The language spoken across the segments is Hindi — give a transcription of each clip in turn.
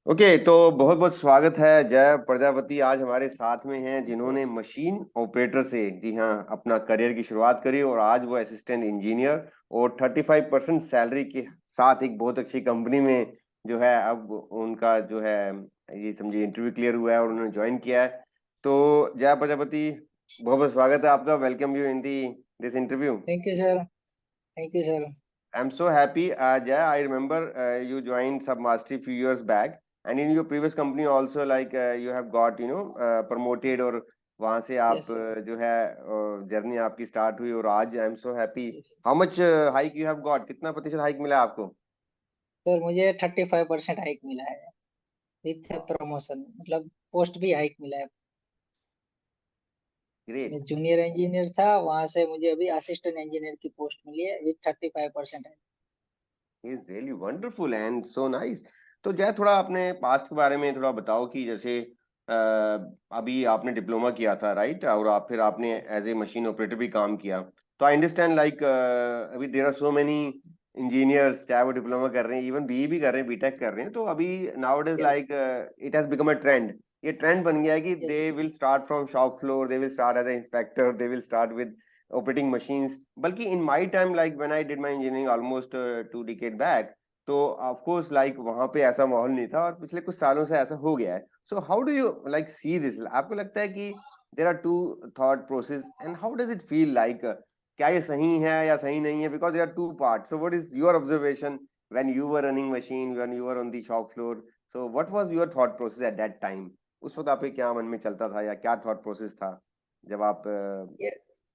ओके, तो बहुत बहुत स्वागत है। जय प्रजापति आज हमारे साथ में हैं, जिन्होंने मशीन ऑपरेटर से, जी हाँ, अपना करियर की शुरुआत करी और आज वो असिस्टेंट इंजीनियर और 35% सैलरी के साथ एक बहुत अच्छी कंपनी में जो है, अब उनका जो है, ये समझिए इंटरव्यू क्लियर हुआ है और उन्होंने ज्वाइन किया है। तो जय प्रजापति, बहुत बहुत स्वागत है आपका। Welcome you in the this interview. Thank you sir. Thank you sir. I'm so happy. Jay, I remember you joined Submastery few years back, and in your previous company also, like you have got, promoted और वहाँ से आप यस सर। जो है जर्नी आपकी स्टार्ट हुई और आज आई am so happy. Yes how much hike you have got? कितना प्रतिशत हाइक मिला आपको? सर, मुझे 35% हाइक मिला है विथ प्रमोशन, मतलब पोस्ट भी हाइक मिला है। मैं ग्रेट। जूनियर इंजीनियर था, वहां से मुझे अभी असिस्टेंट इंजीनियर की पोस्ट मिली है with 35% hike. Is really wonderful and so nice. तो जय, थोड़ा अपने पास्ट के बारे में थोड़ा बताओ कि जैसे अभी आपने डिप्लोमा किया था, राइट? और आप फिर आपने एज ए मशीन ऑपरेटर भी काम किया। तो आई अंडरस्टैंड लाइक अभी there are so many engineers, चाहे वो डिप्लोमा कर रहे हैं, इवन बीई भी कर रहे हैं, बीटेक कर रहे हैं। तो अभी now it is yes. Like it has become a trend. ये ट्रेंड बन गया है कि yes. They will start from shop floor, they will start as a inspector, they will start with operating machines. बल्कि in my time, like when I did my engineering almost 2 decade back, तो ऑफ कोर्स लाइक वहां पे ऐसा माहौल नहीं था और पिछले कुछ सालों से ऐसा हो गया है। So how do you like see this? आपको लगता है कि there are two thought process and how does it feel like? क्या ये सही है या सही नहीं है? Because there are two part. So what is your observation when you were running machine, when you were on the shop floor? So what was your thought process at that time? उस वक्त आपके क्या मन में चलता था या क्या थॉट प्रोसेस था जब आप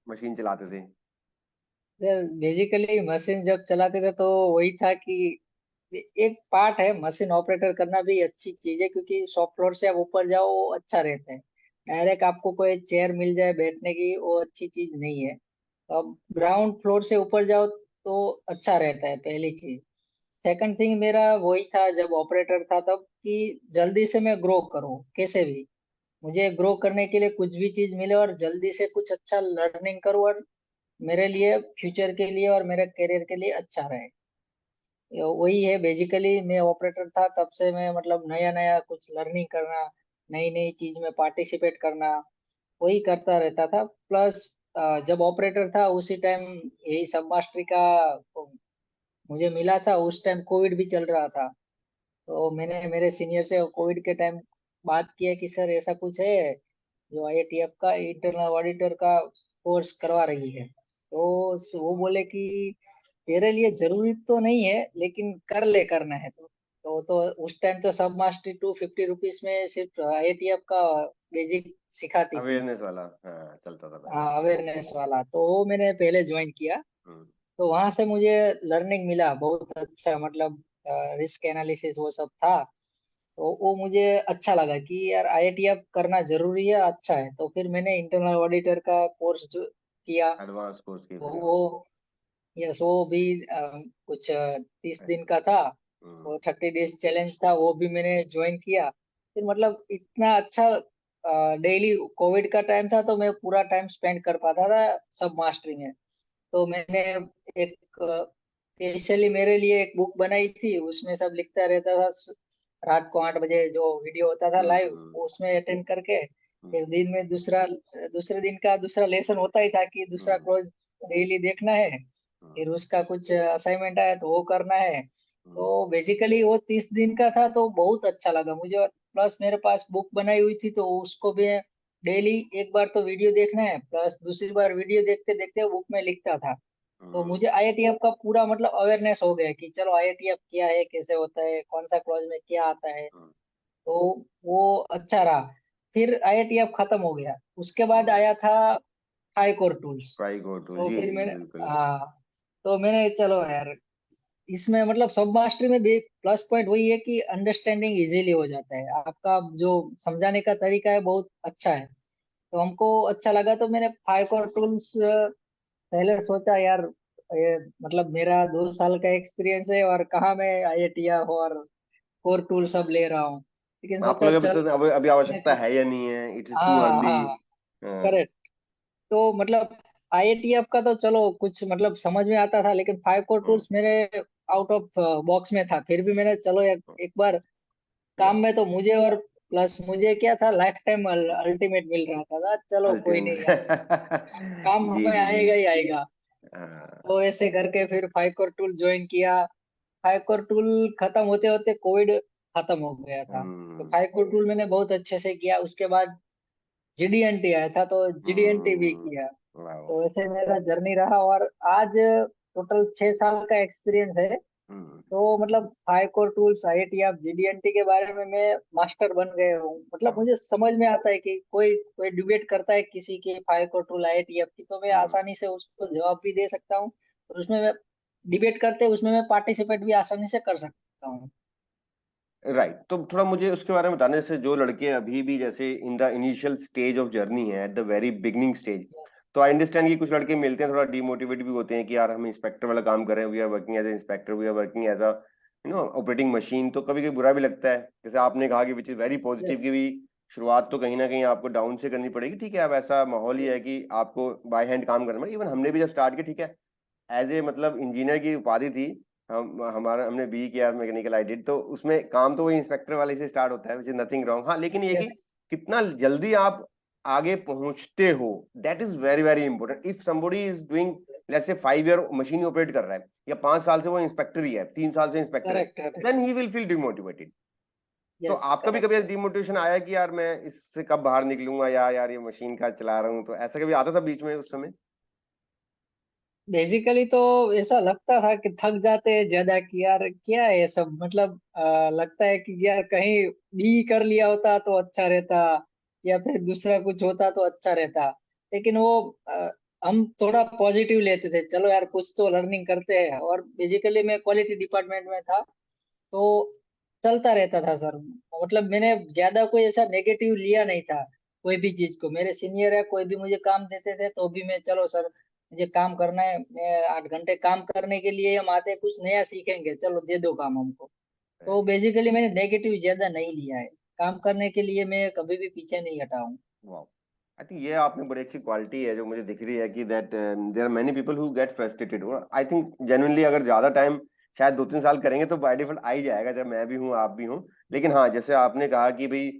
मशीन चलाते थे? सर, बेसिकली मशीन जब चलाते थे तो वही था कि एक पार्ट है, मशीन ऑपरेटर करना भी अच्छी चीज है, क्योंकि शॉप फ्लोर से आप ऊपर जाओ वो अच्छा रहता है। डायरेक्ट आपको कोई चेयर मिल जाए बैठने की, वो अच्छी चीज नहीं है। तो अब ग्राउंड फ्लोर से ऊपर जाओ तो अच्छा रहता है, पहली चीज। सेकंड थिंग मेरा वही था जब ऑपरेटर था तब, कि जल्दी से मैं ग्रो करूँ कैसे भी। मुझे ग्रो करने के लिए कुछ भी चीज मिले और जल्दी से कुछ अच्छा लर्निंग करूँ, और मेरे लिए फ्यूचर के लिए और मेरे करियर के लिए अच्छा रहे। वही है, बेसिकली मैं ऑपरेटर था तब से मैं मतलब नया नया कुछ लर्निंग करना, नई नई चीज में पार्टिसिपेट करना, वही करता रहता था। प्लस जब ऑपरेटर था उसी टाइम यही सब मास्टरी का मुझे मिला था। उस टाइम कोविड भी चल रहा था, तो मैंने मेरे सीनियर से कोविड के टाइम बात किया कि सर ऐसा कुछ है जो आईएटीएफ का इंटरनल ऑडिटर का कोर्स करवा रही है। तो वो बोले कि तेरे लिए जरूरी तो नहीं है लेकिन कर ले, करना है तो उस टाइम तो सब मास्टरी 250 रुपीज में सिर्फ आईएटीएफ का बेसिक सिखाती थी। अवेयरनेस वाला, हाँ, चलता था पहले। हाँ, अवेयरनेस वाला, तो वो मैंने पहले ज्वाइन किया। हम्म। तो वहां से मुझे लर्निंग मिला बहुत अच्छा, मतलब रिस्क एनालिसिस वो सब था। तो वो मुझे अच्छा लगा कि यार आईआईटीएफ करना जरूरी है, अच्छा है। तो फिर मैंने इंटरनल ऑडिटर का कोर्स जो किया, एडवांस कोर्स के तो फिर आप। वो, यस, वो भी कुछ 30 दिन का था। हम्म। वो 30 डेज चैलेंज था, वो भी मैंने ज्वाइन किया। फिर मतलब इतना अच्छा, डेली कोविड का टाइम था तो मैं पूरा टाइम स्पेंड कर पाता था सब मास्टरी में। तो मैंने एक स्पेशली मेरे लिए एक बुक बनाई थी, उसमें सब लिखता रहता था। रात को 8 बजे जो वीडियो होता था लाइव, हम्म। उसमें अटेंड करके हम्म। फिर दिन में दूसरा, दूसरे दिन का दूसरा लेसन होता ही था कि दूसरा हम्म। क्लोज डेली देखना है। हम्म। फिर उसका कुछ असाइनमेंट आया तो वो करना है। हम्म। तो बेसिकली वो 30 दिन का था तो बहुत अच्छा लगा मुझे। प्लस मेरे पास बुक बनाई हुई थी तो उसको भी डेली एक बार तो वीडियो देखना है, प्लस दूसरी बार वीडियो देखते देखते बुक में लिखता था। तो हम्म। मुझे आईआईटीएफ का पूरा मतलब अवेयरनेस हो गया कि चलो आईआईटीएफ क्या है, कैसे होता है, कौन सा क्लॉज में क्या आता है। हम्म। तो वो अच्छा रहा। फिर आईआईटीएफ खत्म हो गया, उसके बाद हम्म। आया था हाई कोर टूल्स। ट्राई गो टूल, तो जी फिर जी मैंने, बिल्कुल। हाँ, तो मैंने चलो यार, इसमें मतलब सब मास्टरी में भी प्लस पॉइंट वही है कि अंडरस्टैंडिंग इजीली हो जाता है, आपका जो समझाने का तरीका है बहुत अच्छा है। तो हमको अच्छा लगा, तो मैंने फाइव कोर टूल्स पहले सोचा यार, ये मतलब मेरा 2 साल का एक्सपीरियंस है और कहाँ मैं आईआईटीआर और कोर टूल सब ले रहा हूँ, लेकिन आपको सोचा लगा चल। तो अभी अभी आवश्यकता है या नहीं है? इट इज टू हाँ अर्ली। हाँ, करेक्ट। तो मतलब आईएटीएफ का तो चलो कुछ मतलब समझ में आता था, लेकिन फाइव कोर टूल्स मेरे आउट ऑफ बॉक्स में था। फिर भी मैंने चलो एक बार काम में तो मुझे और प्लस मुझे क्या था, लाइफ टाइम अल्टीमेट मिल रहा था, चलो कोई नहीं यार, अल्टीमेट काम जी हमें जी जी। आएगा ही आएगा। हाँ। तो ऐसे करके फिर फाइकोर टूल ज्वाइन किया। फाइकोर टूल खत्म होते होते कोविड खत्म हो गया था, तो हम्म फाइकोर टूल मैंने बहुत अच्छे से किया। उसके बाद जीडीएनटी आया था, तो जीडीएनटी भी हम्म। किया। वाह। तो ऐसे मेरा जर्नी रहा, और आज टोटल 6 साल का एक्सपीरियंस है। हम्म तो मतलब फाइकोर टूल्स, आईएटीएफ, जीडीएनटी के बारे में मैं मास्टर बन गया हूँ। मतलब वाह। मुझे समझ में आता है कि कोई कोई डिबेट करता है किसी की फाइकोर टूल आईएटीएफ की, तो मैं हम्म। आसानी से उसको जवाब भी दे सकता हूँ। और उसमें मैं डिबेट करते उसमें मैं पार्टिसिपेट भी आसानी से कर सकता हूँ। राइट, तो थोड़ा मुझे उसके बारे में बताने से, जो लड़के अभी भी जैसे in the initial stage of journey है, at the very beginning stage, तो आई अंडरस्टैंड कि कुछ लड़के मिलते हैं थोड़ा डिमोटिवेट भी होते हैं कि यार हम इंस्पेक्टर वाला काम कर रहे हैं, we are working as a inspector, we are working as a operating machine, तो कभी कभी बुरा भी लगता है। जैसे आपने कहा कि which is very positive, yes. की भी शुरुआत तो कहीं ना कहीं आपको डाउन से करनी पड़ेगी, ठीक है, अब ऐसा माहौल ही है कि आपको बाय हैंड काम करना है। इवन हमने भी जब स्टार्ट किया, ठीक है, एज ए मतलब इंजीनियर की उपाधि थी, हमने बी किया मैकेनिकल आई डिड, तो उसमें काम तो वही इंस्पेक्टर वाले से स्टार्ट होता है, विच इज नथिंग रॉन्ग। हाँ, लेकिन ये कि यस। कितना जल्दी आप आगे पहुंचते हो, that is very very important. If somebody is doing, let's say 5 year machine operate कर रहा है, या 5 साल से वो इंस्पेक्टर ही है, 3 साल से इंस्पेक्टर है, correct, correct. Then he will feel demotivated. तो यस, आपका भी कभी करेक्ट। डिमोटिवेशन आया कि यार मैं इससे कब बाहर निकलूंगा, या यार ये मशीन का चला रहा हूँ, तो ऐसा कभी आता था बीच में उस समय? बेसिकली तो ऐसा लगता था कि थक जाते हैं ज्यादा, कि यार क्या है ये सब, मतलब लगता है कि यार कहीं बी कर लिया होता तो अच्छा रहता, या फिर दूसरा कुछ होता तो अच्छा रहता। लेकिन वो हम थोड़ा पॉजिटिव लेते थे, चलो यार कुछ तो लर्निंग करते हैं। और बेसिकली मैं क्वालिटी डिपार्टमेंट में था, तो चलता रहता था सर। मतलब मैंने ज्यादा कोई ऐसा नेगेटिव लिया नहीं था कोई भी चीज को। मेरे सीनियर है, कोई भी मुझे काम देते थे तो भी मैं, चलो सर मुझे काम करना है, मैं 8 घंटे काम करने के लिए हम आते हैं, कुछ नया सीखेंगे, चलो दे दो काम हमको। तो बेसिकली मैंने नेगेटिव ज्यादा नहीं लिया है। काम करने के लिए मैं कभी भी पीछे नहीं हटा हूँ। वाह, आई थिंक ये आपने बड़ी अच्छी क्वालिटी है जो मुझे दिख रही है, कि that there are many people who get frustrated. और आई थिंक जेन्युइनली अगर ज्यादा टाइम, शायद 2-3 साल करेंगे तो बाय डिफॉल्ट आ ही जाएगा, जब मैं भी हूँ आप भी हूँ। लेकिन हाँ, जैसे आपने कहा कि भाई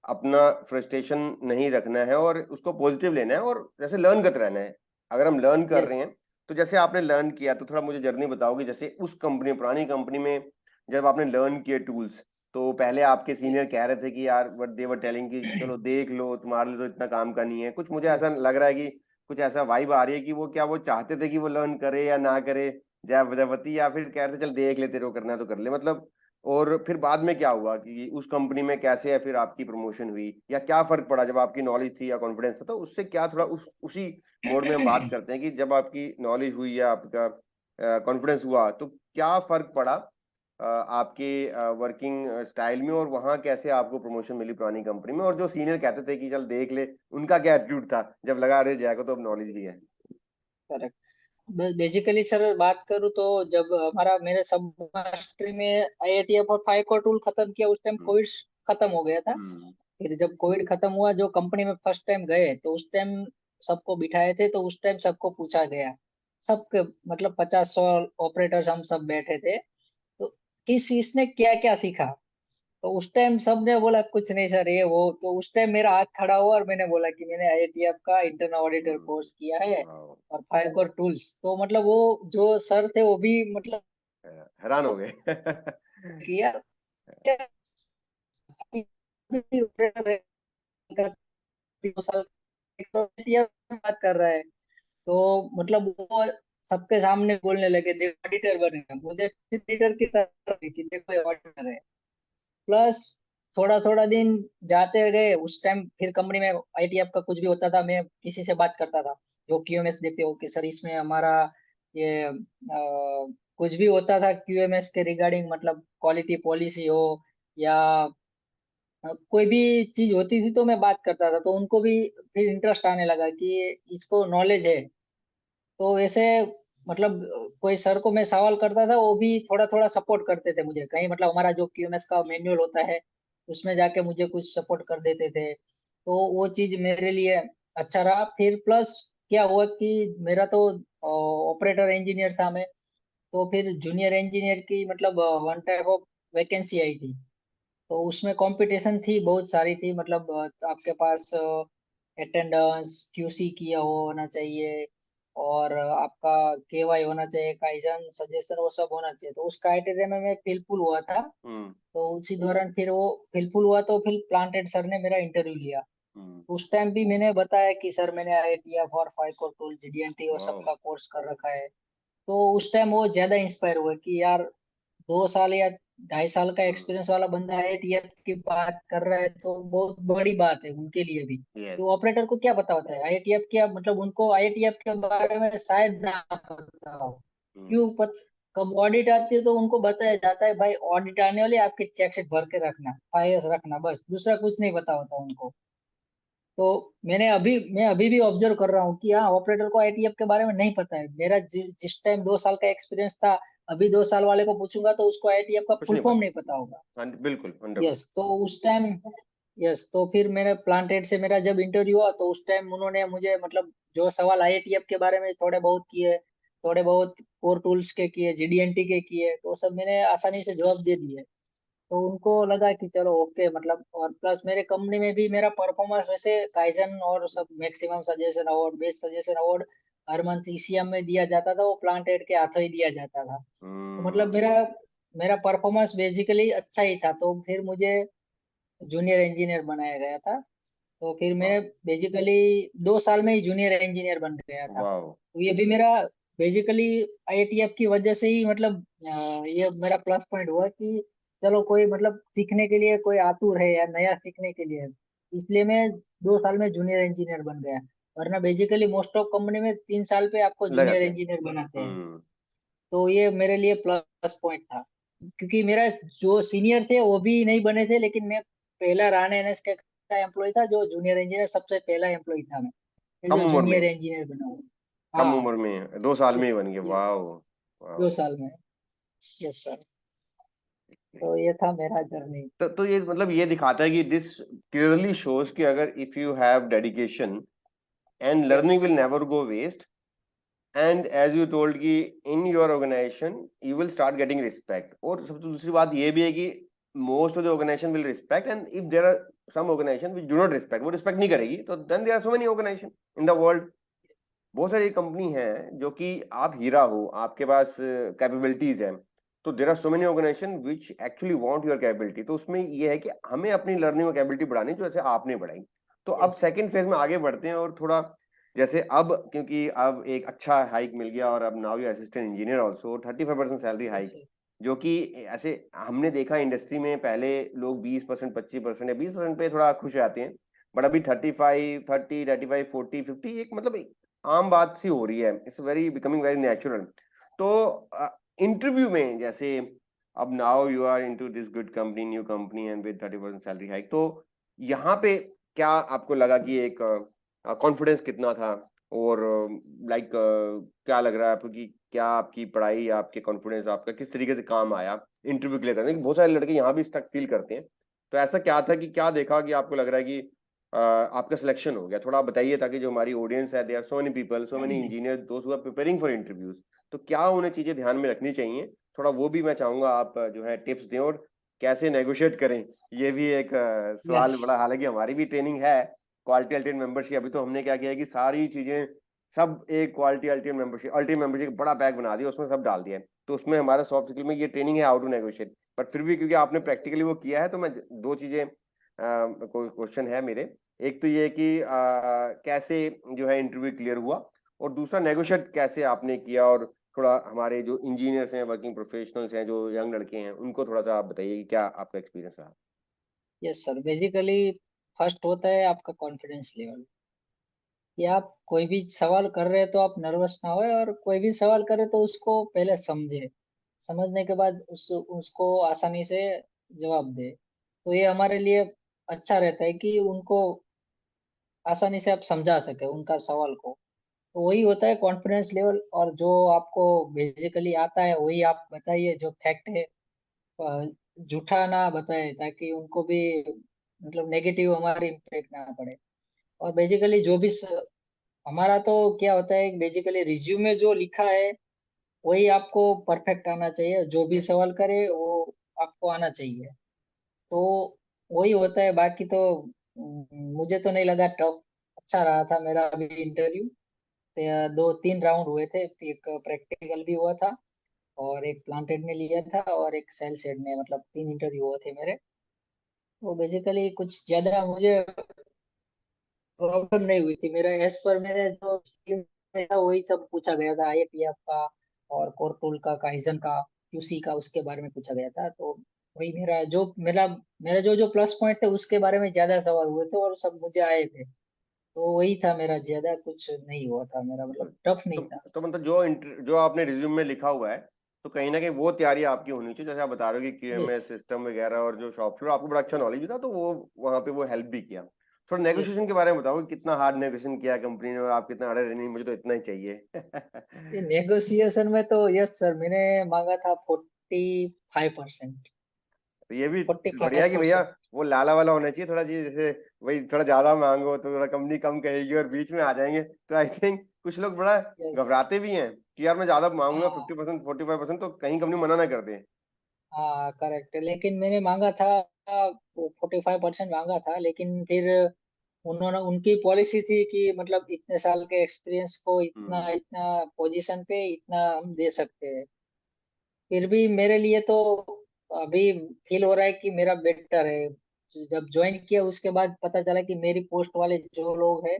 अपना फ्रस्ट्रेशन नहीं रखना है और उसको पॉजिटिव लेना है, और जैसे लर्न करते रहना है। अगर हम लर्न कर रहे यस। हैं, तो जैसे आपने लर्न किया, तो थोड़ा मुझे जर्नी बताओगे, जैसे उस कंपनी, पुरानी कंपनी में जब आपने लर्न किए टूल्स, तो पहले आपके सीनियर कह रहे थे कि यार व्हाट दे वर टेलिंग कि चलो देख लो, तुम्हारे लिए तो इतना काम का नहीं है, कुछ मुझे ऐसा लग रहा है कि कुछ ऐसा वाइब आ रही है कि वो क्या वो चाहते थे कि वो लर्न करे या ना करे, जय प्रजापति, या फिर कह रहे थे चल देख ले, तेरे को करना है तो कर ले, मतलब। और फिर बाद में क्या हुआ कि उस कंपनी में कैसे है फिर आपकी प्रमोशन हुई, या क्या फर्क पड़ा जब आपकी नॉलेज थी या कॉन्फिडेंस था, तो उससे क्या थोड़ा उसी मोड में हम बात करते हैं कि जब आपकी नॉलेज हुई या आपका कॉन्फिडेंस हुआ, तो क्या फर्क पड़ा आपके वर्किंग स्टाइल में, और वहां कैसे आपको प्रमोशन मिली पुरानी कंपनी में, और जो सीनियर कहते थे कि चल देख ले, उनका क्या एटीट्यूड था जब लगा अरे जाएगा तो अब नॉलेज भी है? करेक्ट। बेसिकली सर बात करूँ तो, जब हमारा मेरे सब मास्टरी में आईएटीएफ और फाइको टूल खत्म किया, उस टाइम हम्म कोविड खत्म हो गया था। हम्म फिर जब कोविड खत्म हुआ, जो कंपनी में फर्स्ट टाइम गए, तो उस टाइम सबको बिठाए थे, तो उस टाइम सबको पूछा गया, सबके मतलब 50-100 ऑपरेटर्स हम सब बैठे थे, तो किस इसने क्या क्या सीखा। तो उस टाइम सबने बोला कुछ नहीं सर ये वो। तो उस टाइम मेरा हाथ खड़ा हुआ और मैंने बोला कि मैंने आईएटीएफ का इंटरनल ऑडिटर हम्म। कोर्स किया है, वाओ, और फाइव टूल्स। तो मतलब वो जो सर थे वो भी मतलब हैरान हो गए। किया क्या, ऑपरेटर है, 3 साल बात कर रहा है। तो मतलब वो सबके सामने बोलने लगे, देखो ऑडिटर बने, मुझे ऑडिटर की तरह नहीं कि देखो ऑडिटर है। प्लस थोड़ा थोड़ा दिन जाते गए, उस टाइम फिर कंपनी में आईटीएफ का कुछ भी होता था, मैं किसी से बात करता था जो क्यूएमएस देखते हो कि सर इसमें हमारा ये कुछ भी होता था क्यूएमएस के रिगार्डिंग, मतलब क्वालिटी पॉलिसी हो या कोई भी चीज होती थी, तो मैं बात करता था, तो उनको भी फिर इंटरेस्ट आने लगा कि इसको नॉलेज है। तो ऐसे मतलब कोई सर को मैं सवाल करता था, वो भी थोड़ा थोड़ा सपोर्ट करते थे मुझे, कहीं मतलब हमारा जो क्यूएमएस का मैनुअल होता है उसमें जाके मुझे कुछ सपोर्ट कर देते थे। तो वो चीज मेरे लिए अच्छा रहा। फिर प्लस क्या हुआ कि मेरा तो ऑपरेटर इंजीनियर था मैं, तो फिर जूनियर इंजीनियर की मतलब वन टाइप ऑफ वैकेंसी आई थी। तो उसमें कंपटीशन थी, बहुत सारी थी, मतलब आपके पास अटेंडेंस, क्यूसी किया होना चाहिए, और आपका केवाई होना चाहिए, काइजन सजेशन वो सब होना चाहिए। तो उस क्राइटेरिया में मैं फिलफुल हुआ था। हम्म। तो उसी दौरान फिर वो फिलफुल हुआ, तो फिर प्लांटेड सर ने मेरा इंटरव्यू लिया। हम्म। उस टाइम भी मैंने बताया कि सर मैंने आईआईटीएफ और फाइको टूल जीडीएनटी और वाह। सबका कोर्स कर रखा है। तो उस टाइम वो ज्यादा इंस्पायर हुए कि यार 2 साल या 2.5 साल का हम्म। एक्सपीरियंस वाला बंदा आईआईटीएफ की बात कर रहा है, तो बहुत बड़ी बात है उनके लिए भी। यस। तो ऑपरेटर को क्या पता होता है आईआईटीएफ क्या, मतलब उनको आईआईटीएफ के बारे में शायद ना पता हो। हम्म। क्यों कब ऑडिट आती है तो उनको बताया जाता है भाई ऑडिट आने वाली है, आपके चेक शीट भर के रखना, फाइल्स रखना, बस दूसरा कुछ नहीं पता होता उनको। तो मैं अभी भी ऑब्जर्व कर रहा हूँ कि हाँ, ऑपरेटर को आईटीएफ के बारे में नहीं पता है। मेरा जिस टाइम 2 साल का एक्सपीरियंस था, अभी 2 साल वाले को पूछूंगा तो उसको आईटीएफ का कुछ फुल नहीं फॉर्म पता। नहीं पता होगा। बिल्कुल 100%। यस तो उस टाइम यस तो फिर मैंने प्लांटेड से मेरा जब इंटरव्यू हुआ, तो उस टाइम उन्होंने मुझे मतलब जो सवाल आईआईटीएफ के बारे में थोड़े बहुत किए, थोड़े बहुत कोर टूल्स के किए, जीडीएनटी के किए, तो सब मैंने आसानी से जवाब दे दिए। तो उनको लगा कि चलो ओके, मतलब और प्लस मेरे कंपनी में भी मेरा परफॉर्मेंस वैसे काइजन और सब maximum suggestion award, best suggestion award हर मंथ ईसीएम में दिया जाता था, वो प्लांट हेड के हाथों ही दिया जाता था। तो मतलब हम्म। मेरा मेरा परफॉर्मेंस बेसिकली अच्छा ही था, तो फिर मुझे जूनियर इंजीनियर बनाया गया था। तो फिर मैं वाह। बेसिकली 2 साल में ही जूनियर इंजीनियर बन गया था। वाह। तो ये भी मेरा बेसिकली आईआईटीएफ की वजह से ही, मतलब ये मेरा प्लस पॉइंट हुआ कि चलो कोई मतलब सीखने के लिए कोई आतुर है या नया सीखने के लिए, इसलिए मैं 2 साल में जूनियर इंजीनियर बन गया। वरना बेसिकली मोस्ट ऑफ कंपनी में 3 साल पे आपको लग जूनियर जाते हैं। इंजीनियर बनाते हैं। हम्म। तो ये मेरे लिए प्लस पॉइंट था, क्योंकि मेरा जो सीनियर थे वो भी नहीं बने थे, लेकिन मैं पहला रान एनएसके का एम्प्लॉय था जो जूनियर इंजीनियर, सबसे पहला एम्प्लॉय था मैं कम जो उम्र जूनियर में। इंजीनियर बना हूँ। कम हाँ। उम्र में 2 साल में ही यस। बन गए, वाह। वाह। 2 साल में। Yes sir. तो ये था मेरा जर्नी। तो ये मतलब ये दिखाता है कि दिस क्लियरली शोज कि अगर if you have dedication and yes. Learning will never go waste, and as you told कि in your organisation you will start getting respect. और सबसे दूसरी बात ये भी है कि most of the organisation will respect, and if there are some organisation which do not respect, वो रिस्पेक्ट नहीं करेगी, तो then there are so many organisation in the world. बहुत सारी कंपनी है जो कि आप हीरा हो, आपके पास कैपेबिलिटीज है, तो there are so many organisation which actually want your capability. तो उसमें ये है कि हमें अपनी लर्निंग और कैपेबिलिटी बढ़ानी जो जैसे आपने बढ़ाई। तो अब यस। सेकंड फेज में आगे बढ़ते हैं और थोड़ा जैसे अब क्योंकि अब एक अच्छा हाइक मिल गया और अब now you assistant engineer also 35% salary yes hike, sir. जो कि ऐसे हमने देखा इंडस्ट्री में पहले लोग 20% 25% या 20% पे थोड़ा खुश रहते हैं, बट अभी 35 30 35 40 50 एक मतलब आम बात सी हो रही है, it's very becoming very natural. तो इंटरव्यू में जैसे अब now you are into this good company, new company and with 30% salary hike, तो यहाँ पे क्या आपको लगा कि एक कॉन्फिडेंस कितना था, और लाइक क्या लग रहा है आपको कि क्या आपकी पढ़ाई या आपके कॉन्फिडेंस आपका किस तरीके से काम आया इंटरव्यू क्लियर करने? बहुत सारे लड़के यहाँ भी स्टक फील करते हैं, तो ऐसा क्या था कि क्या देखा कि आपको लग रहा है कि आपका सिलेक्शन हो गया? थोड़ा आप बताइए ताकि जो हमारी ऑडियंस है, they are so many people, so many engineer, दोस्त who are preparing for interviews, तो क्या उन्हें चीजें ध्यान में रखनी चाहिए? थोड़ा वो भी मैं चाहूंगा आप जो है टिप्स दें, और कैसे नेगोशिएट करें, ये भी एक यस। सवाल बड़ा, हालांकि हमारी भी ट्रेनिंग है क्वालिटी अल्टीमेट मेंबरशिप। अभी तो हमने क्या किया है कि सारी चीजें सब एक क्वालिटी अल्टीमेट मेंबरशिप बड़ा पैक बना दिया, उसमें सब डाल दिया है। तो उसमें हमारा सॉफ्ट स्किल में ये ट्रेनिंग है हाउ टू नेगोशिएट, बट फिर भी क्योंकि आपने प्रैक्टिकली वो किया है, तो मैं दो चीजें क्वेश्चन है मेरे। एक तो ये कि कैसे जो है इंटरव्यू क्लियर हुआ, और दूसरा नेगोशिएट कैसे आपने किया, और थोड़ा हमारे जो इंजीनियर्स हैं, वर्किंग प्रोफेशनल्स हैं, जो यंग लड़के हैं, उनको थोड़ा सा आप बताइए कि क्या आपका एक्सपीरियंस रहा। यस सर, बेसिकली फर्स्ट होता है आपका कॉन्फिडेंस लेवल, कि आप कोई भी सवाल कर रहे हैं तो आप नर्वस ना होए, और कोई भी सवाल करे तो उसको पहले समझे, समझने के बाद उसको आसानी से जवाब दे। तो ये हमारे लिए अच्छा रहता है कि उनको आसानी से आप समझा सके उनका सवाल को। तो वही होता है कॉन्फिडेंस लेवल, और जो आपको बेसिकली आता है वही आप बताइए, जो फैक्ट है। अ, झूठा ना बताए, ताकि उनको भी मतलब नेगेटिव हमारी इम्पैक्ट ना पड़े। और बेसिकली जो भी हमारा तो क्या होता है, बेसिकली रिज्यूमे जो लिखा है वही आपको परफेक्ट आना चाहिए, जो भी सवाल करे वो आपको आना चाहिए। तो वही होता है, बाकी तो मुझे तो नहीं लगा टफ। अच्छा रहा था मेरा अभी इंटरव्यू। 2-3 राउंड हुए थे, एक प्रैक्टिकल भी हुआ था, और एक प्लांटेड ने लिया था, और एक सेल सेड ने, मतलब 3 इंटरव्यू हुए थे मेरे। तो बेसिकली कुछ ज्यादा मुझे प्रॉब्लम नहीं हुई थी। मेरा एज पर मेरे जो स्किल में था वही सब पूछा गया था, आईएपीएफ का और कोर टूल का, काइजन का, क्यूसी का, उसके बारे में पूछा गया था। तो वही मेरा जो जो प्लस पॉइंट थे उसके बारे में ज्यादा सवाल हुए थे, और सब मुझे आए थे। तो वही था मेरा, ज्यादा कुछ नहीं हुआ था मेरा, मतलब टफ तो, नहीं था। तो मतलब जो आपने रिज्यूम में लिखा हुआ है, तो कहीं ना कहीं वो तैयारी आपकी होनी चाहिए। जैसे आप बता रहे हो कि यस। क्यूएमएस सिस्टम वगैरह और जो शॉप फ्लोर, आपको बड़ा अच्छा नॉलेज भी था, तो वो वहाँ पे वो हेल्प भी किया। थोड़ा यस नेगोशिएशन सर। के बारे में बताओ कि कितना हार्ड नेगोशिएशन किया कंपनी ने, और आप कितना अड़े रहे, नहीं मुझे तो इतना ही चाहिए। ये नेगोशिएशन में तो यस सर, मैंने मांगा था 45%। तो ये भी फोर्टी बढ़िया फाइव है कि भैया परसेंट वो लाला वाला होना चाहिए थोड़ा जी, जैसे वही थोड़ा ज्यादा मांगो तो थोड़ा कंपनी कम कहेगी और बीच में आ जाएंगे, तो आई थिंक कुछ लोग बड़ा यस। घबराते भी हैं कि यार मैं ज्यादा मांगूंगा हाँ 50%, 45%, तो कहीं कंपनी मना ना कर दे। हाँ करेक्ट, लेकिन मैंने मांगा था 45% मांगा था, लेकिन फिर उन्होंने, उनकी पॉलिसी थी कि मतलब इतने साल के एक्सपीरियंस को इतना हम्म। इतना पोजीशन पे इतना हम दे सकते हैं। फिर भी मेरे लिए तो अभी फील हो रहा है कि मेरा बेटर है। जब ज्वाइन किया उसके बाद पता चला कि मेरी पोस्ट वाले जो लोग हैं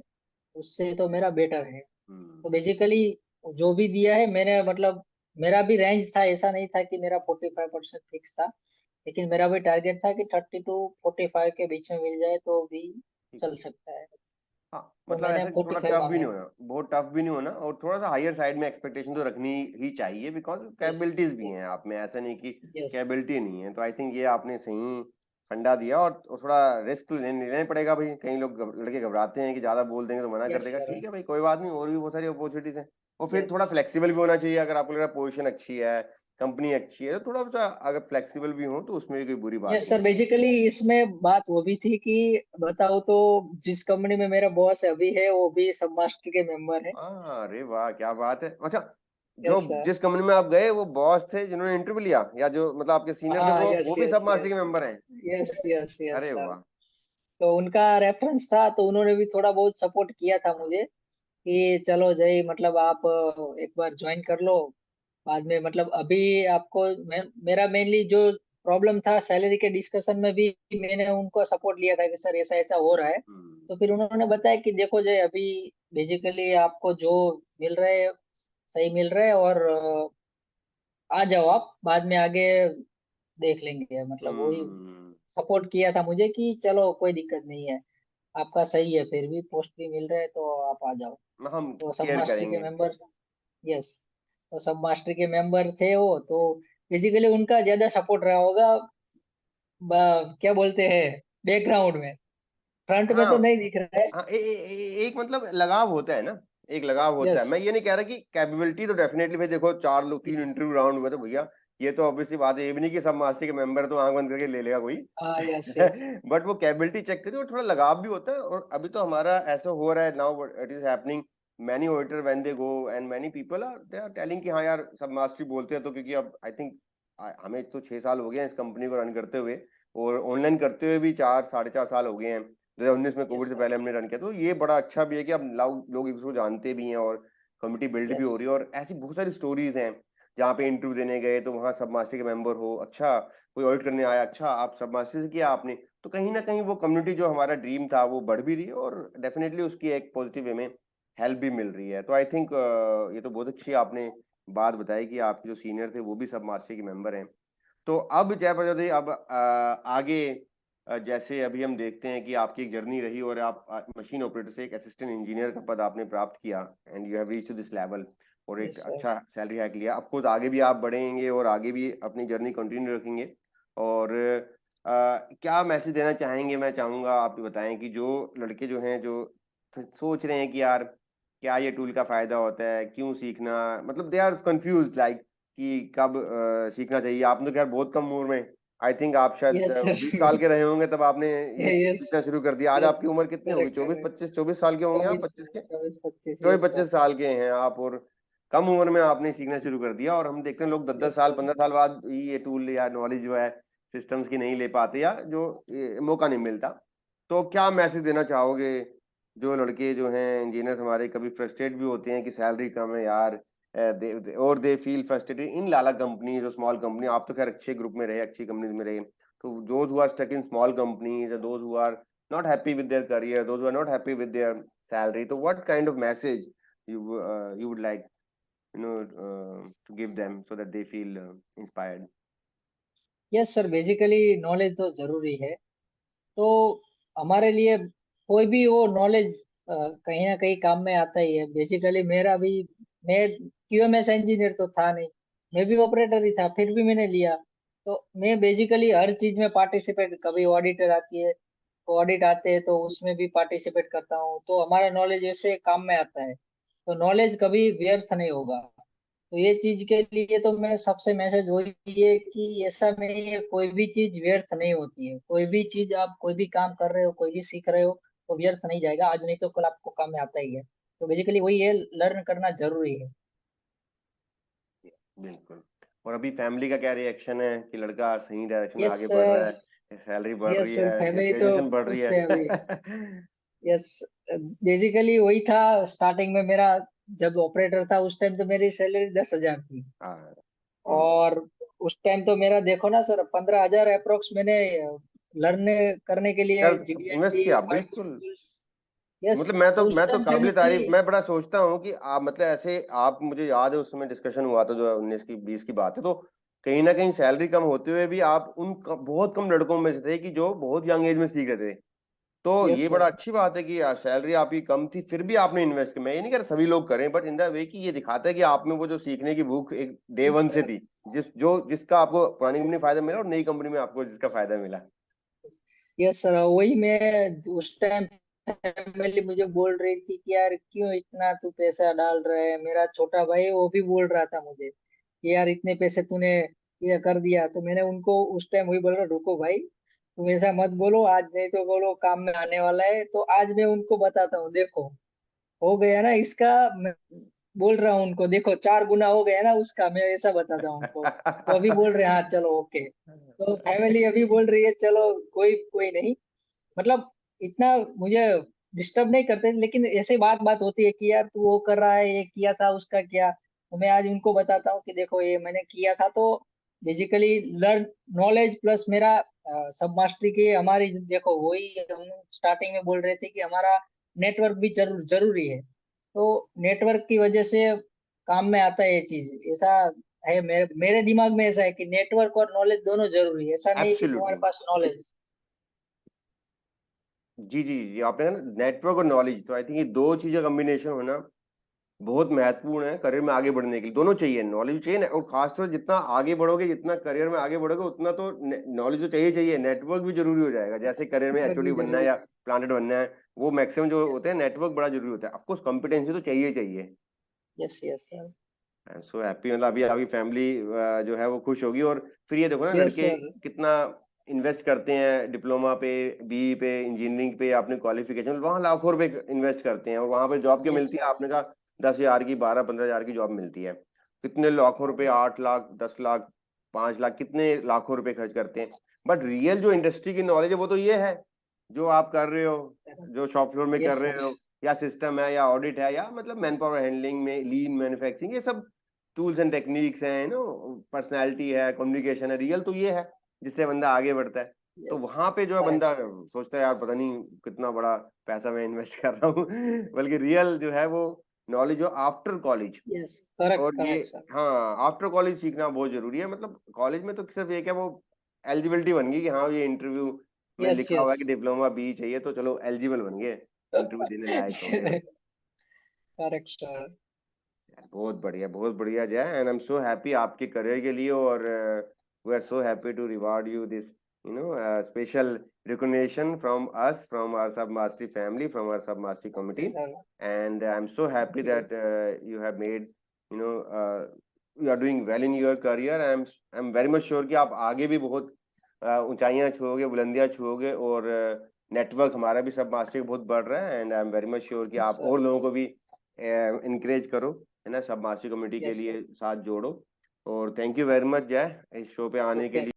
उससे तो मेरा बेटर है। हम्म। तो बेसिकली जो भी दिया है मैंने, मतलब मेरा भी रेंज था, ऐसा नहीं था कि मेरा 45% फिक्स था, लेकिन मेरा भी टारगेट था कि 30 to 45 के बीच में मिल जाए तो भी ठीक। चल सकता है। हाँ तो मतलब मैंने ऐसे फोर्टी थोड़ा फाइव टफ भी मांगा नहीं था। होना, बहुत टफ भी नहीं होना, और थोड़ा सा हायर साइड में एक्सपेक्टेशन तो रखनी ही चाहिए, बिकॉज यस। कैपेबिलिटीज भी हैं यस। आप में, ऐसा नहीं कि यस। कैपेबिलिटी नहीं है। तो आई थिंक ये आपने सही फंडा दिया, और थोड़ा रिस्क लेना पड़ेगा भाई। कई लोग लड़के घबराते हैं कि ज्यादा बोल देंगे तो मना कर यस देगा, सर। ठीक है भाई कोई बात नहीं, और भी बहुत सारी अपॉर्चुनिटीज हैं। और फिर यस। थोड़ा फ्लेक्सिबल भी होना चाहिए, अगर आपको लग रहा है पोजीशन अच्छी है, कंपनी अच्छी है, तो थोड़ा सा अगर फ्लेक्सिबल भी हो तो उसमें भी कोई बुरी बात यस नहीं सर, है। बेसिकली इसमें बात वो भी थी कि बताओ तो, जिस कंपनी में मेरा बॉस अभी है वो भी सब मास्टर के मेंबर है। अरे वाह क्या बात है। अच्छा, जो यस सर। जिस कंपनी में आप गए वो बॉस थे जिन्होंने इंटरव्यू लिया, या जो मतलब आपके सीनियर थे हाँ वो यस भी सब यस मास्टर यस। के मेंबर हैं? यस यस यस अरे सर। वाह। तो उनका रेफरेंस था, तो उन्होंने भी थोड़ा बहुत सपोर्ट किया था मुझे कि चलो जय, मतलब आप एक बार ज्वाइन कर लो, बाद में मतलब अभी आपको मेरा मेनली जो प्रॉब्लम था सैलरी के डिस्कशन में भी मैंने उनको सपोर्ट लिया था कि सर ऐसा ऐसा हो रहा है। हम्म। तो फिर उन्होंने बताया कि देखो जय, अभी बेसिकली आपको जो मिल रहा है सही मिल रहा है, और आ जाओ आप, बाद में आगे देख लेंगे, मतलब वही हम्म। सपोर्ट किया था मुझे कि चलो कोई दिक्कत नहीं है, आपका सही है, फिर भी पोस्ट भी मिल रहा है तो आप आ जाओ। हम तो सब केयर मास्टर के करेंगे। मेंबर, यस, तो सब मास्टर के मेंबर थे वो, तो बेसिकली उनका ज्यादा सपोर्ट रहा होगा। क्या बोलते हैं, बैकग्राउंड में, फ्रंट में तो हाँ नहीं दिख रहा है। हाँ, एक मतलब लगाव होता है ना, एक लगाव होता है। यस। मैं ये नहीं कह रहा कि कैपेबिलिटी तो डेफिनेटली भाई, देखो 4 लोग 3 इंटरव्यू राउंड हुए तो भैया ये तो ऑब्वियसली बात है, ये भी नहीं कि सब मास्टर के मेंबर तो आंख बंद करके ले लेगा कोई। हाँ यस यस। बट वो कैपेबिलिटी चेक करिए, और थोड़ा लगाव भी होता है। और अभी तो हमारा ऐसा हो रहा है now, it is happening, many auditor when they go and many people are they are telling कि हाँ यार सब मास्टरी बोलते हैं, तो क्योंकि अब आई थिंक हमें तो 6 साल हो गए हैं इस कंपनी को रन करते हुए, और ऑनलाइन करते हुए भी 4 साढ़े 4 साल हो गए हैं। 2019 में कोविड यस से सर। पहले हमने रन किया, तो ये बड़ा अच्छा भी है कि अब लोग एक दूसरे को जानते भी हैं, और कम्युनिटी बिल्ड भी यस। हो रही है। और ऐसी बहुत सारी स्टोरीज हैं जहाँ पे इंटरव्यू देने गए तो वहाँ सब मास्टर के मेंबर हो, अच्छा कोई ऑडिट करने आया, अच्छा आप सब मास्टर से किया आपने, तो कहीं ना कहीं वो कम्युनिटी जो हमारा ड्रीम था वो बढ़ भी रही है, और डेफिनेटली उसकी एक पॉजिटिव वे में हेल्प भी मिल रही है। तो आई थिंक ये तो बहुत अच्छी आपने बात बताई कि आपके जो सीनियर थे वो भी सब मास्टर के मेंबर हैं। तो अब जय प्रजापति, अब आगे जैसे अभी हम देखते हैं कि आपकी एक जर्नी रही, और आप मशीन ऑपरेटर से एक असिस्टेंट इंजीनियर का पद आपने प्राप्त किया, and you have reach this level, और एक यस सर। अच्छा सैलरी हाइक लिया। ऑफ कोर्स आगे भी आप बढ़ेंगे और आगे भी अपनी जर्नी कंटिन्यू रखेंगे। और क्या मैसेज देना चाहेंगे? मैं चाहूंगा आप ये बताएं कि जो लड़के जो हैं, जो सोच रहे हैं कि यार क्या ये टूल का फायदा होता है, क्यों सीखना, मतलब दे आर कंफ्यूज लाइक कि कब सीखना चाहिए। आपने तो खैर बहुत कम उम्र में, आई थिंक आप शायद यस 20 साल सर। के रहे होंगे तब आपने ये यस। सीखना शुरू कर दिया। आज यस। आपकी उम्र कितनी होगी? Correct 24 25, correct. 24 साल के होंगे आप, 24, 25 के? 24 25, चौबीस यस सर। 25 साल के हैं आप, और कम उम्र में आपने सीखना शुरू कर दिया। और हम देखते हैं लोग 10 10 यस साल सर। 15 साल बाद ही ये टूल या नॉलेज जो है सिस्टम्स की नहीं ले पाते या जो मौका नहीं मिलता। तो क्या मैसेज देना चाहोगे जो लड़के जो हैं इंजीनियर्स हमारे कभी फ्रस्ट्रेट भी होते हैं कि सैलरी कम है यार, और they feel frustrated in Lala companies और स्मॉल कंपनी। आप तो खैर अच्छे ग्रुप में रहे, अच्छी कंपनीज में रहे, तो those who are stuck in small companies, those who are not happy with their career, those who are not happy with their salary, so what kind of message you would like, to give them so that they feel inspired? Yes sir, basically knowledge तो जरूरी है। तो हमारे लिए कोई भी वो नॉलेज कहीं ना कहीं काम में आता ही है। बेसिकली मेरा भी, मैं क्यूएमएस इंजीनियर तो था नहीं, मैं भी ऑपरेटर ही था, फिर भी मैंने लिया। तो मैं बेसिकली हर चीज में पार्टिसिपेट, कभी ऑडिटर आती है, ऑडिट आते हैं तो उसमें भी पार्टिसिपेट करता हूँ, तो हमारा नॉलेज ऐसे काम में आता है। तो नॉलेज कभी व्यर्थ नहीं होगा। तो ये चीज के लिए तो मैं सबसे मैसेज वही है कि ऐसा नहीं है, कोई भी चीज व्यर्थ नहीं होती है। कोई भी चीज आप कोई भी काम कर रहे हो, कोई भी सीख रहे हो, तो व्यर्थ नहीं जाएगा। आज नहीं तो कल आपको काम में आता ही है। तो बेसिकली वही है, लर्न करना जरूरी है। बिल्कुल। और अभी फैमिली का क्या रिएक्शन है कि लड़का सही डायरेक्शन में यस आगे बढ़ रहा सर। है, सैलरी बढ़ रही यस सर, है, फैमिली तो ग्रेजुएशन बढ़ रही खुश है अभी। है? यस, बेसिकली वही था। स्टार्टिंग में मेरा जब ऑपरेटर था उस टाइम तो मेरी सैलरी 10,000 थी। हाँ। और उस टाइम तो मेरा देखो ना सर, 15,000 अप्रोक्स मैंने लर्न करने के लिए यार इन्वेस्ट जीडीएनडी किया पाइथन बिल्कुल। टूल्स। यस, मतलब तो मैं उस तो टाइम काबिल फैमिली। तारीफ, मैं बड़ा सोचता हूँ कि आप मतलब ऐसे आप, मुझे याद है उस समय डिस्कशन हुआ था जो 19 की 20 की बात है, तो कहीं ना कहीं सैलरी कम होते हुए भी आप बहुत कम लड़कों में से थे कि जो बहुत यंग एज में सीख रहे थे। तो यस ये बड़ा सर। अच्छी बात है कि सैलरी आपकी कम थी फिर भी आपने इन्वेस्ट किया। मैं ये नहीं कह रहा सभी लोग करें, बट इन द वे कि ये दिखाता है कि आप में वो जो सीखने की भूख एक डे यस वन से सर। थी, जिसका आपको पुरानी कंपनी यस। फायदा मिला और नई कंपनी में आपको जिसका फायदा मिला। यस सर, वही मैं उस टाइम फैमिली मुझे बोल रही थी कि यार क्यों इतना तू पैसा डाल रहा है। मेरा छोटा भाई वो भी बोल रहा था मुझे कि यार इतने पैसे तूने ये कर दिया। तो मैंने उनको उस टाइम वही बोल रहा, रुको भाई, तुम ऐसा मत बोलो, आज नहीं तो बोलो काम में आने वाला है। तो आज मैं उनको बताता हूँ, देखो हो गया ना इसका। मैं बोल रहा हूँ उनको, देखो 4 गुना हो गया ना उसका, मैं ऐसा बताता हूँ उनको। तो अभी बोल रहे हैं हाँ चलो ओके। तो फैमिली अभी बोल रही है चलो कोई कोई नहीं, मतलब इतना मुझे डिस्टर्ब नहीं करते। लेकिन ऐसे बात बात होती है कि यार तू वो कर रहा है, ये किया था उसका क्या। तो मैं आज उनको बताता हूँ कि देखो ये मैंने किया था। तो बेसिकली लर्न, नॉलेज प्लस मेरा सब मास्टरी की हमारी, देखो वही हम स्टार्टिंग में बोल रहे थे कि हमारा नेटवर्क भी जरूरी है। तो नेटवर्क की वजह से काम में आता है ये चीज। ऐसा है, मेरे दिमाग में ऐसा है कि नेटवर्क और नॉलेज दोनों जरूरी है। ऐसा नहीं है कि तुम्हारे एब्सोल्युटली। पास नॉलेज। जी जी जी, आपने ना नेटवर्क और नॉलेज, तो आई थिंक ये दो चीजें कॉम्बिनेशन होना बहुत महत्वपूर्ण है करियर में आगे बढ़ने के लिए। दोनों चाहिए, नॉलेज भी चाहिए और खासतौर से जितना आगे बढ़ोगे, जितना करियर में आगे बढ़ोगे, उतना तो नॉलेज तो चाहिए चाहिए, नेटवर्क भी जरूरी हो जाएगा। जैसे करियर में नेटवर्क एचओडी भी बनना है जरूरी या है। प्लांटेड बनना है, वो मैक्सिमम जो यस। होते हैं नेटवर्क बड़ा जरूरी होता है। ऑफकोर्स कॉम्पिटेंसी तो चाहिए चाहिए। Yes yes sir. I am so happy, मतलब अभी आपकी फैमिली जो है वो खुश होगी। और फिर ये देखो ना यस लड़के सर। कितना इन्वेस्ट करते हैं डिप्लोमा पे, बी पे, इंजीनियरिंग पे, अपने क्वालिफिकेशन, वहाँ लाखों रुपए इन्वेस्ट करते हैं और वहाँ पे जॉब क्या यस मिलती है? सर। आपने कहा 10,000 की, 12-15,000 की जॉब मिलती है। कितने लाखों रुपए, 8 लाख, 10 लाख, 5 लाख, कितने लाखों रुपए खर्च करते हैं। बट रियल जो इंडस्ट्री की नॉलेज है वो तो ये है जो आप कर रहे हो, जो शॉप फ्लोर में कर यस रहे सर। हो, या सिस्टम है या ऑडिट है या मतलब मैन पावर हैंडलिंग में, लीन मैन्युफैक्चरिंग, ये सब टूल्स एंड टेक्निक्स हैं, पर्सनैलिटी है, कम्युनिकेशन है, रियल तो ये है जिससे बंदा आगे बढ़ता है। तो यस। वहां पे जो है बंदा करेक्ट। सोचता है यार पता नहीं कितना बड़ा पैसा मैं इन्वेस्ट कर रहा हूँ बल्कि रियल जो है वो नॉलेज हो आफ्टर कॉलेज। यस, करेक्ट और ये, करेक्ट सर। हाँ, आफ्टर कॉलेज सीखना बहुत जरूरी है। मतलब कॉलेज में तो सिर्फ एक है वो एलिजिबिलिटी बन गई कि हाँ ये इंटरव्यू में यस लिखा हुआ यस। है कि डिप्लोमा बी चाहिए, तो चलो एलिजिबल बन गए, इंटरव्यू देने लायक हो गए। Correct sir. बहुत बढ़िया, बहुत बढ़िया Jay, and I am so happy आपके करियर के लिए। और we are so happy to reward you this special recognition from us, from our sub mastery family, from our sub mastery okay committee. Sir. And I'm so happy thank you. that you have made, you know you are doing well in your career. I'm very much sure कि आप आगे भी बहुत ऊंचाइयां छुओगे, बुलंदियां छुओगे। और नेटवर्क हमारा भी सब मास्टरी बहुत बढ़ रहा है, and I am very much sure कि यस आप सर। और लोगों को भी इनकरेज करो, है ना, सब मास्टरी कमेटी के यस सर। लिए साथ जोड़ो। और थैंक यू वेरी मच जय इस शो पे आने के ओके